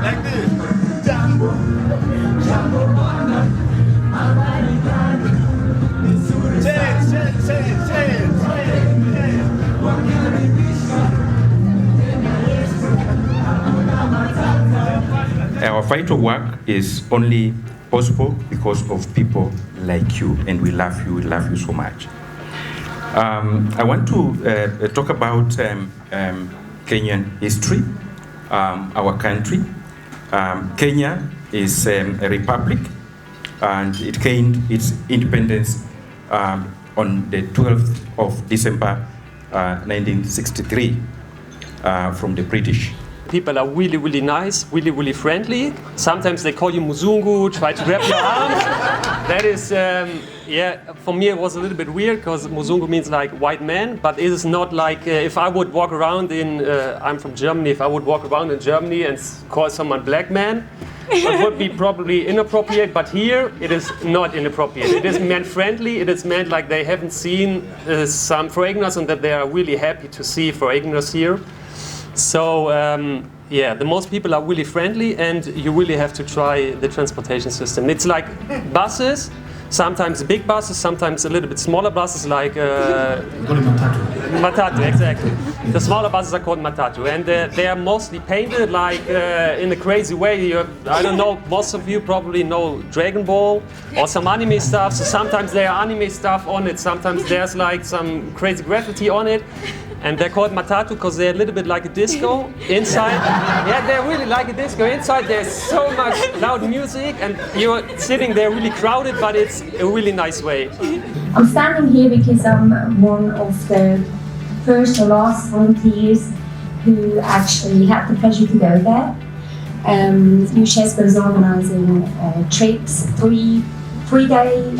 Like this. Jambo. Our vital work is only possible because of people like you, and we love you so much. I want to talk about Kenyan history, our country. Kenya is a republic, and it gained its independence on the 12th of December 1963 from the British. People are really, really nice, really, really friendly. Sometimes they call you Muzungu, try to grab your arms. That is, for me it was a little bit weird because Muzungu means like white man, but it is not like if I would walk around in, I'm from Germany, if I would walk around in Germany and call someone black man, it would be probably inappropriate, but here it is not inappropriate. It is meant friendly, it is meant like they haven't seen some foreigners and that they are really happy to see foreigners here. So the most people are really friendly, and you really have to try the transportation system. It's like buses, sometimes big buses, sometimes a little bit smaller buses like matatu, exactly. The smaller buses are called matatu, and they are mostly painted like in a crazy way. I don't know, most of you probably know Dragon Ball or some anime stuff, so sometimes there are anime stuff on it, sometimes there's like some crazy graffiti on it. And they're called matatu because they're a little bit like a disco inside. Yeah, they're really like a disco. Inside there's so much loud music and you're sitting there really crowded, but it's a really nice way. I'm standing here because I'm one of the first or last volunteers who actually had the pleasure to go there. UCESCO is organising trips, three-day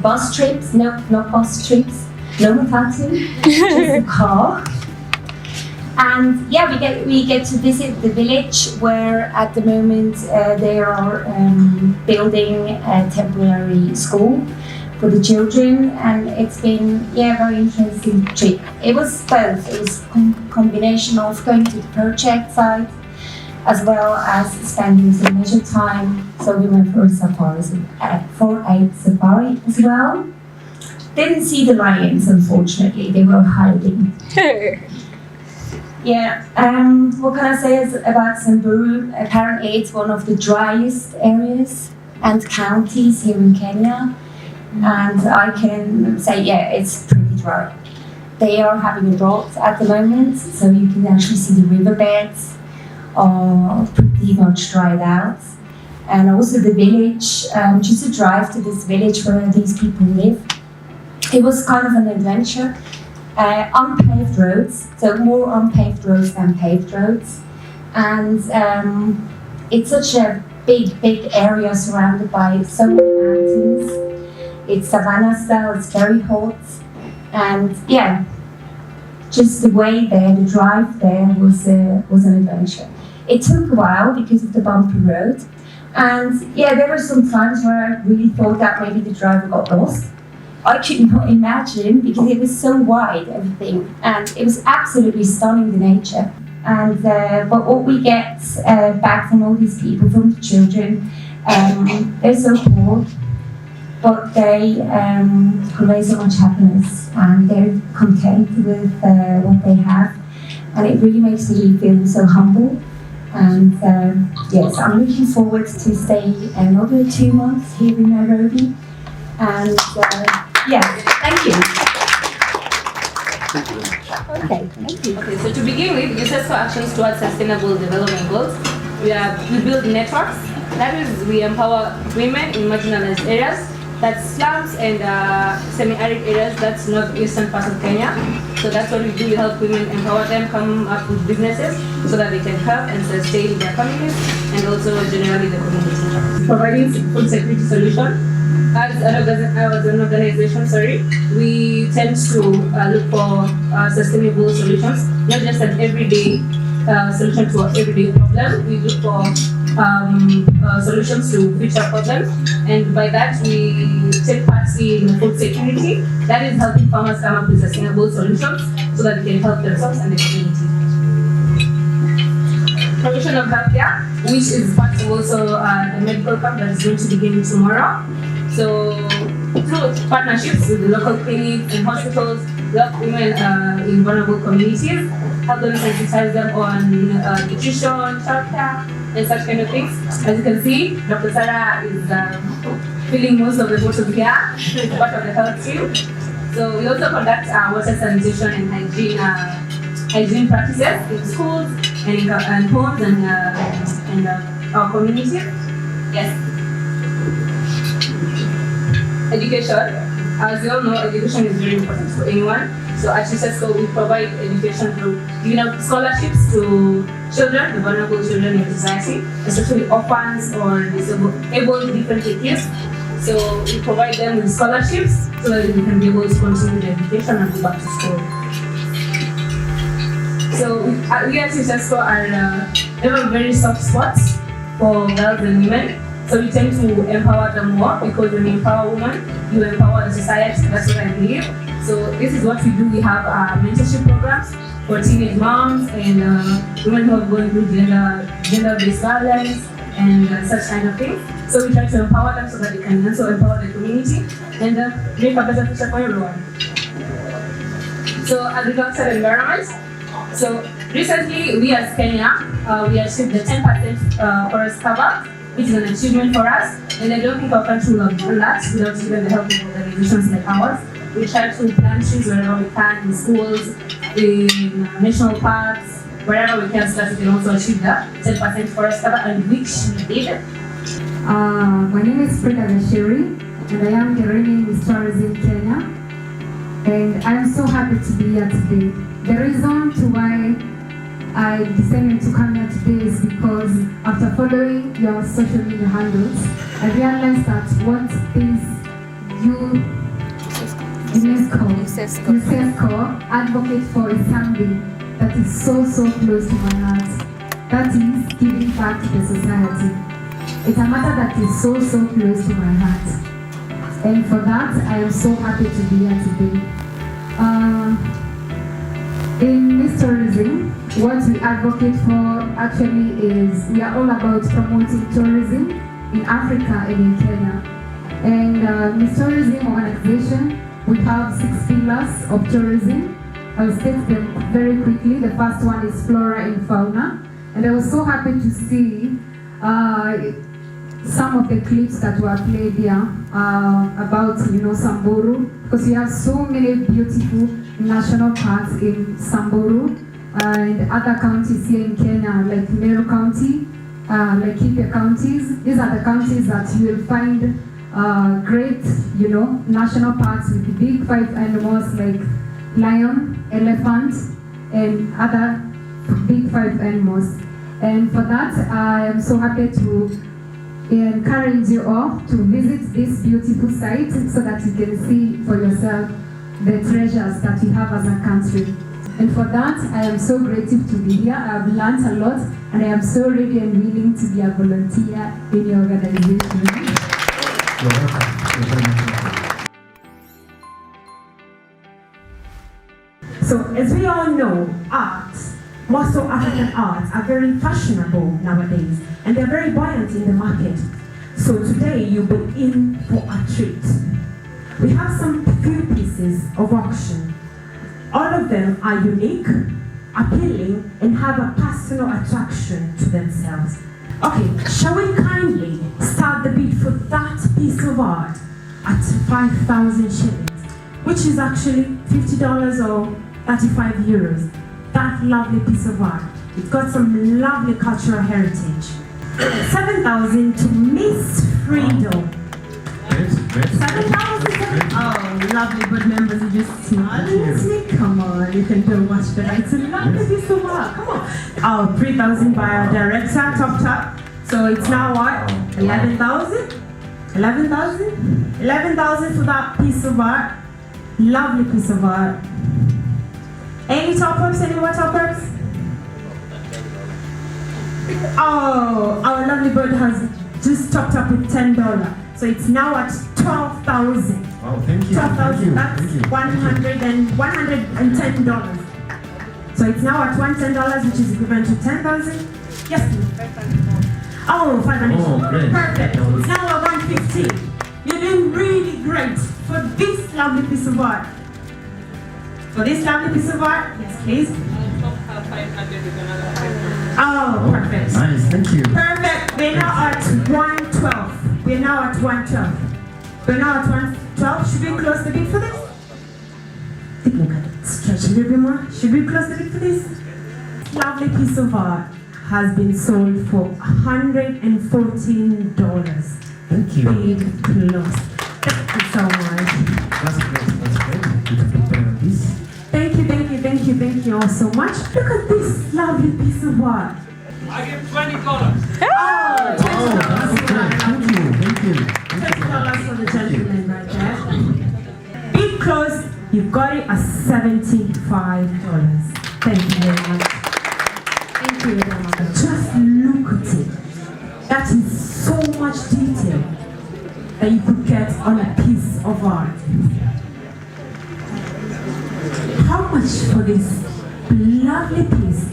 bus trips, not bus trips. No matatu, just a car. And we get to visit the village where at the moment they are building a temporary school for the children, and it's been a very interesting trip. It was both. It was a combination of going to the project site as well as spending some leisure time. So we went for a safari as well. Didn't see the lions, unfortunately. They were hiding. What can I say about Samburu? Apparently, it's one of the driest areas and counties here in Kenya, and I can say, it's pretty dry. They are having a drought at the moment, so you can actually see the riverbeds are pretty much dried out, and also the village. Just to drive to this village where these people live. It was kind of an adventure. Unpaved roads, so more unpaved roads than paved roads. And it's such a big area surrounded by so many mountains. It's savanna style, it's very hot. And just the way there, the drive there was an adventure. It took a while because of the bumpy road. And there were some times where I really thought that maybe the driver got lost. I could not imagine because it was so wide, everything, and it was absolutely stunning, the nature. And but what we get back from all these people, from the children, they're so poor, but they convey so much happiness, and they're content with what they have, and it really makes me feel so humble. And yes, I'm looking forward to stay another 2 months here in Nairobi. And thank you. Okay, thank you. Okay, so to begin with, UCESCO actions towards sustainable development goals. We build networks. That is, we empower women in marginalized areas. That's slums and semi-arid areas. That's northeastern part of Kenya. So that's what we do. We help women, empower them, come up with businesses so that they can help and sustain their families and also generally the community. Providing food security solution. As an organization, we tend to look for sustainable solutions, not just an everyday solution to an everyday problem. We look for solutions to future problems. And by that, we take part in food security. That is helping farmers come up with sustainable solutions so that they can help themselves and the community. Provision of healthcare, which is part of also the medical camp that is going to begin tomorrow. So through partnerships with the local clinics and hospitals, we help women in vulnerable communities, help them sensitize them on nutrition, childcare, and such kind of things. As you can see, Dr. Sarah is filling most of the bottles here. It's part of the health team. So we also conduct water sanitation and hygiene practices in schools and homes and our community. Yes. Education. As you all know, education is very important for anyone. So at UCESCO, we provide education through giving out scholarships to children, the vulnerable children in society, especially orphans or disabled different kids. So we provide them with scholarships so that they can be able to continue their education and go back to school. So we at UCESCO have very soft spots for girls and women. So we tend to empower them more because when you empower women, you empower the society. That's what I believe. So this is what we do. We have mentorship programs for teenage moms and women who are going through gender-based violence and such kind of things. So we try to empower them so that they can also empower the community and make a better future for everyone. So agriculture and environment. So recently, we as Kenya, we achieved the 10% forest cover, which is an achievement for us. And I don't think our country will have done that without even the help of organizations like ours. We try to plant trees wherever we can, in schools, in national parks, wherever we can, so that we can also achieve that 10% forest cover, and which we did. My name is Frida Gashiri, and I am the reigning Miss Tourism Kenya. And I'm so happy to be here today. The reason to why I decided to come here today is because after following your social media handles, I realized that what is UCESCO advocate for is something that is so close to my heart. That is giving back to the society. It's a matter that is so close to my heart. And for that, I am so happy to be here today. In Miss Tourism, what we advocate for actually is we are all about promoting tourism in Africa and in Kenya. And Miss Tourism organization, we have 6 pillars of tourism. I'll state them very quickly. The first one is flora and fauna. And I was so happy to see some of the clips that were played here about, Samburu, because we have so many beautiful national parks in Samburu and other counties here in Kenya, like Meru County, Laikipia counties. These are the counties that you will find great, national parks with big 5 animals like lion, elephant, and other big 5 animals. And for that, I am so happy to encourage you all to visit this beautiful site so that you can see for yourself the treasures that we have as a country. And for that, I am so grateful to be here. I have learned a lot, and I am so ready and willing to be a volunteer in your organization. You're welcome. So, as we all know, arts, most of African arts, are very fashionable nowadays, and they're very buoyant in the market. So today, you'll be in for a treat. We have some few pieces of auction. All of them are unique, appealing, and have a personal attraction to themselves. Okay, shall we kindly start the bid for that piece of art at 5,000 shillings, which is actually $50 or 35 euros. That lovely piece of art. It's got some lovely cultural heritage. 7,000 to Miss Freedom. 7,000. Oh, lovely board members are just smiling. Come on, you can do much better. It's a lovely piece of art. Come on. Oh, 3,000 by our director, top. So it's now what? 11,000? 11,000? 11,000 for that piece of art. Lovely piece of art. Any top-ups? Any more top-ups? Oh, our lovely bird has just topped up with $10. So it's now at 12,000. Wow, thank you. 12,000, that's Thank you. $110. So it's now at $110, which is equivalent to 10,000. Yes, please. Oh, 500. Oh, great. Perfect. It's now at 150. You're doing really great for this lovely piece of art. For this lovely piece of art, yes, please. Oh, perfect. Nice, thank you. Perfect. We're now at 112. We're now at 112. We're now at 112. Should we close the bid for this? Take a look at it. Stretch a little bit more. Should we close the bid for this? Lovely piece of art has been sold for $114. Thank you. Big close. Thank you so much. That's great. That's great. You can prepare this. Thank you, thank you, thank you, thank you all so much. Look at this lovely piece of art. I give $20. Oh, Oh, that's great. Thank you. Thank you. $20 for the gentleman right there. Big close, you've got it at $75. Thank you very much. Thank you very much. Just look at it. That is so much detail that you could get on a piece of art. How much for this lovely piece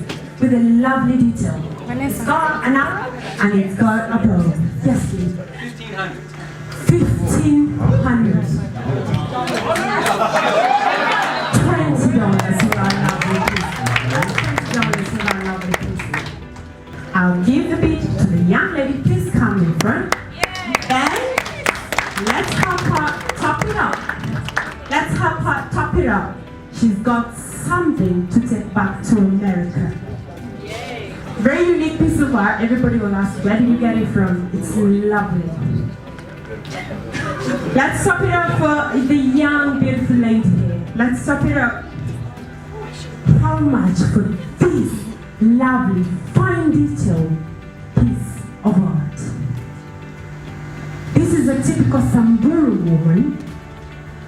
with a lovely detail? It's got an up and it's got a bow. Yes, please. 1,500. 1,500. $20 for our lovely piece. $20 for our lovely piece. I'll give the beat to the young lady. Please come in front. Then let's help her top it up. Let's help her top it up. She's got something to take back to America. Very unique piece of art. Everybody will ask, where did you get it from? It's lovely. Let's top it up for the young, beautiful lady here. Let's top it up. How much for this lovely, fine detail piece of art? This is a typical Samburu woman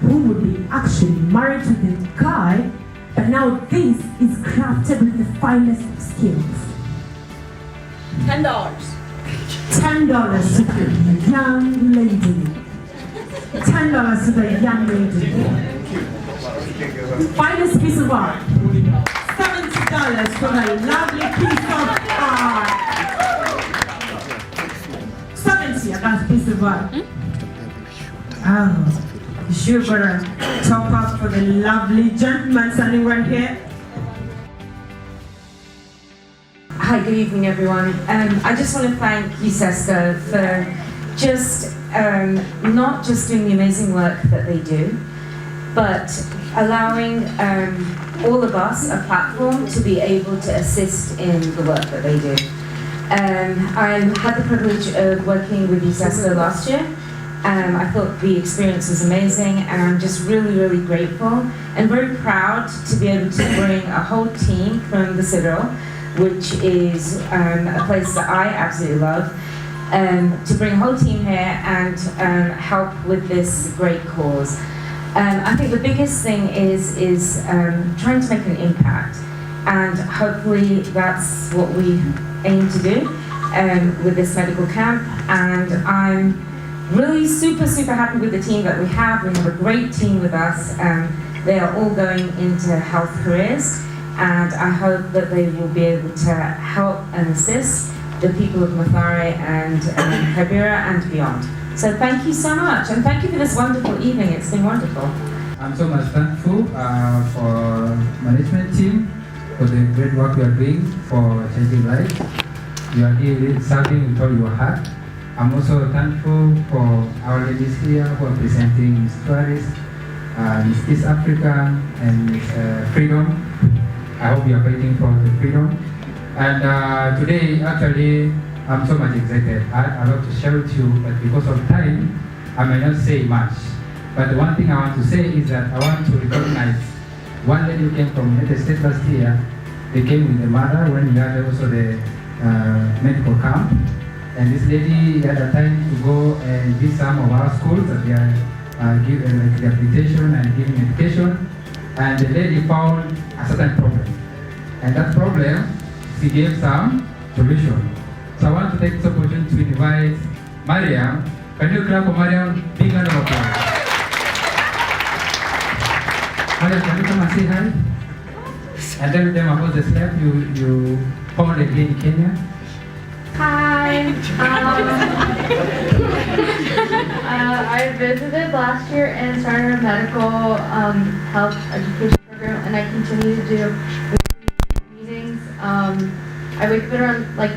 who would be actually married to the guy, but now this is crafted with the finest of skills. $10. $10 to the young lady. $10 to the young lady. Finest piece of art. $70 for the lovely piece of art. 70 of that piece of art. Oh. You're gonna top up for the lovely gentleman standing right here. Hi, good evening, everyone. I just want to thank UCESCO for just not just doing the amazing work that they do, but allowing all of us a platform to be able to assist in the work that they do. I had the privilege of working with UCESCO last year. I thought the experience was amazing, and I'm just really, really grateful and very proud to be able to bring a whole team from the Citadel, which is a place that I absolutely love, to bring a whole team here and help with this great cause. I think the biggest thing is trying to make an impact, and hopefully that's what we aim to do with this medical camp. And I'm really super happy with the team that we have. We have a great team with us. They are all going into health careers, and I hope that they will be able to help and assist the people of Mathare and Kibera and beyond. So thank you so much, and thank you for this wonderful evening. It's been wonderful. I'm so much thankful for management team for the great work you are doing for changing lives. You are really serving with all your heart. I'm also thankful for our ladies here who are presenting Miss Tourist, Miss East Africa, and Miss Freedom. I hope you are fighting for the freedom. And today, actually, I'm so much excited. I have a lot to share with you, but because of time, I may not say much. But the one thing I want to say is that I want to recognize one lady who came from United States last year. They came with the mother when we had also the medical camp. And this lady had a time to go and visit some of our schools that they are giving like rehabilitation and giving education. And the lady found a certain problem. And that problem, she gave some solution. So I want to take this opportunity to invite Mariam. Can you clap for Mariam? Big round of applause. Mariam, can you come and say hi? And tell them about the step you founded here in Kenya. Hi. I visited last year and started a medical health education program, and I continue to do meetings. I wake up at around like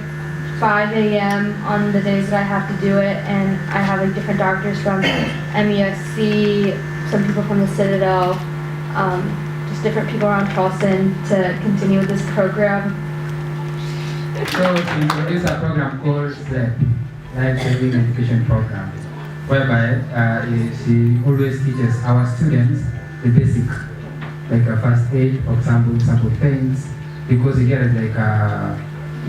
5 a.m. on the days that I have to do it, and I have like different doctors from MESC, some people from the Citadel, just different people around Charleston to continue with this program. So we introduced a program called SLEP, Life Saving Education Program, whereby she always teaches our students the basic, like a first aid, for example, sample pains, because you get like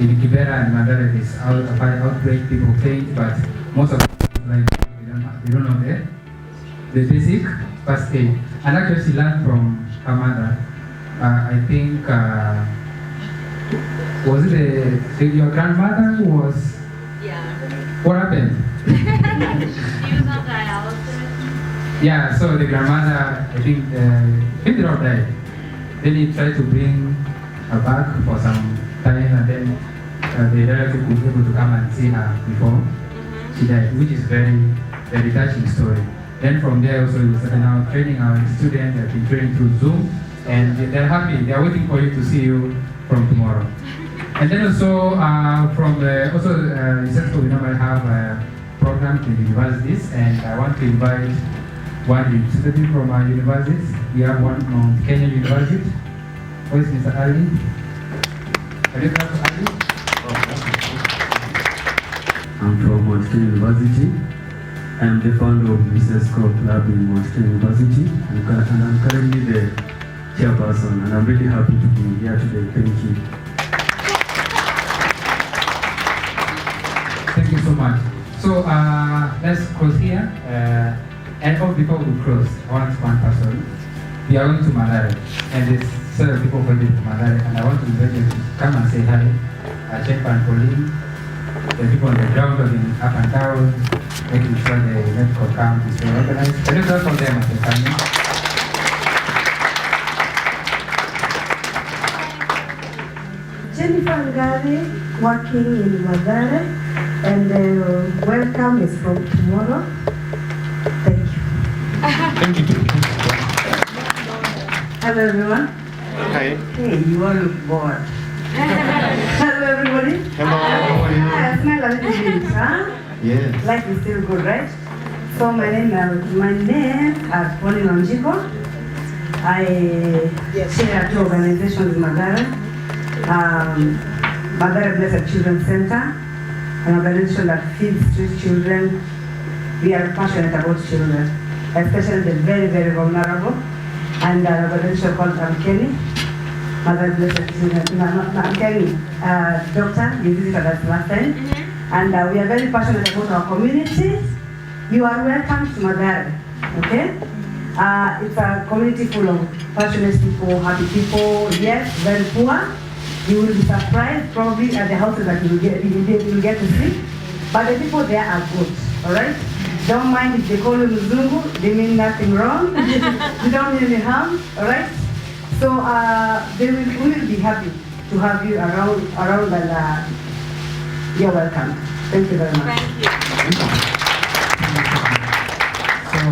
in Kibera and Mandara this outbreak, people faint, but most of them like they don't know the basic first aid. And actually she learned from her mother. I think was it your grandmother was? Yeah. What happened? She was on dialysis. Yeah, so the grandmother, I think did not die. Then he tried to bring her back for some time, and then the relative was able to come and see her before she died, which is very, very touching story. Then from there also we started now training our students. They've been training through Zoom, and they're happy. They're waiting for you to see you from tomorrow. And then also from UCESCO, we normally have programs in universities, and I want to invite one representative from our universities. We have one from Kenya University. Who is Mr. Ali? Can you come to Ali? I'm from Westlands University. I am the founder of UCESCO Club in Westlands University, and I'm currently the chairperson, and I'm really happy to be here today. Thank you. Thank you so much. So let's close here. And before we close, I want one person. We are going to Malare, and there's several people going to Malare, and I want to invite you to come and say hi. Chef and Pauline, the people on the ground have been up and down, making sure the medical camp is well organized. Can you welcome them as a family? Jennifer Ngari, working in Madare, and welcome is from tomorrow. Thank you. Thank you. Hello everyone. Hi. Hey, you all look bored. Hello everybody. Hello, how are you? I smell a little bit, huh? Yes. Life is still good, right? So my name is Pauline Onjiko. I share two organizations in Madare. Madare Blessed Children's Center, an organization that feeds street children. We are passionate about children, especially the very, very vulnerable. And an organization called Amkeni, Mother Blessed Children, Amkeni, doctor, you visited us last time. And we are very passionate about our community. You are welcome to Madare, okay? It's a community full of passionate people, happy people, yes, very poor. You will be surprised probably at the houses that you will get to see. But the people there are good, all right? Don't mind if they call you Mzungu, they mean nothing wrong. You don't mean any harm, all right? So we will be happy to have you around and you're welcome. Thank you very much. Thank you. So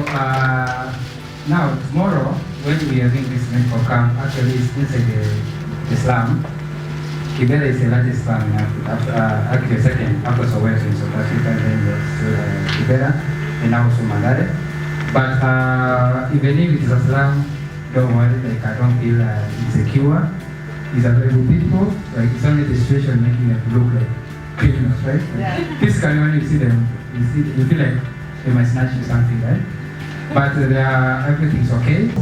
now tomorrow, when we are doing this medical camp, actually it's inside the slum. Kibera is the largest slum in Africa, actually second after Soweto in South Africa, then there's Kibera, and also Madare. But even if it is a slum, don't worry, like I don't feel insecure. It's a very good people, like it's only the situation making them look like criminals, right? Yeah. Physically, when you see them, you feel like they might snatch you something, right? But everything's okay.